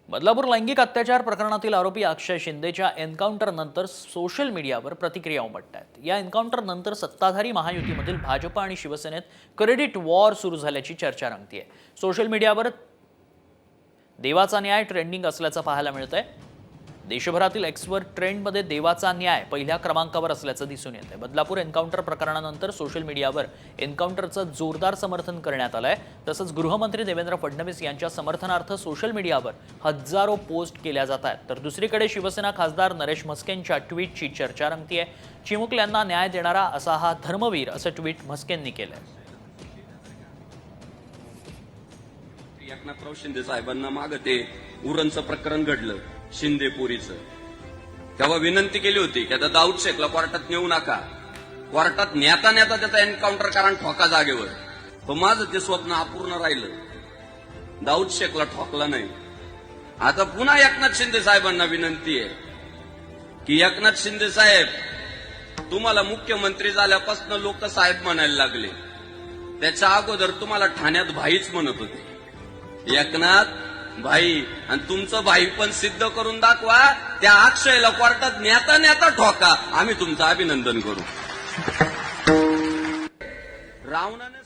बदलापूर लैंगिक अत्याचार प्रकरणातील आरोपी अक्षय शिंदेच्या एन्काउंटरनंतर सोशल मीडियावर प्रतिक्रिया उमटतायत। या एन्काउंटरनंतर सत्ताधारी महायुतीमधील भाजप आणि शिवसेनेत क्रेडिट वॉर सुरू झाल्याची चर्चा रंगतीये। सोशल मीडियावर देवाचा न्याय ट्रेंडिंग असल्याचं पाहायला मिळतंय। देशभरातील एक्सवर ट्रेंडमध्ये देवाचा न्याय पहिल्या क्रमांकावर असल्याचं दिसून येतंय। बदलापूर एन्काउंटर प्रकरणानंतर सोशल मीडियावर एन्काउंटरचं जोरदार समर्थन करण्यात आलंय। तसंच गृहमंत्री देवेंद्र फडणवीस यांच्या समर्थनार्थ सोशल मीडियावर हजारो पोस्ट केल्या जात आहेत। तर दुसरीकडे शिवसेना खासदार नरेश म्हस्केंच्या ट्विटची चर्चा रंगतीये। चिमुकल्यांना न्याय देणारा असा हा धर्मवीर असं ट्विट म्हस्केंनी केलंय। एकनाथराव शिंदे साहेबांना मागे ते उरणचं प्रकरण घडलं शिंदेपुरीचं, तेव्हा विनंती केली होती की आता दाऊद शेखला कोर्टात नेऊ नका। कोर्टात नेता नेता त्याचा एन्काउंटर कारण ठोका जागेवर, पण माझं ते स्वप्न अपूर्ण राहिलं। दाऊद शेखला ठोकला नाही। आता पुन्हा एकनाथ शिंदे साहेबांना विनंती आहे की एकनाथ शिंदे साहेब, तुम्हाला मुख्यमंत्री झाल्यापासून लोक साहेब म्हणायला लागले, त्याच्या अगोदर तुम्हाला ठाण्यात भाईच म्हणत होते। एकनाथ भाई आणि तुमचं भाई पण सिद्ध करून दाखवा। त्या अक्षयला कोर्टात नेता नेता ठोका, आम्ही तुमचं अभिनंदन करू। रावणाने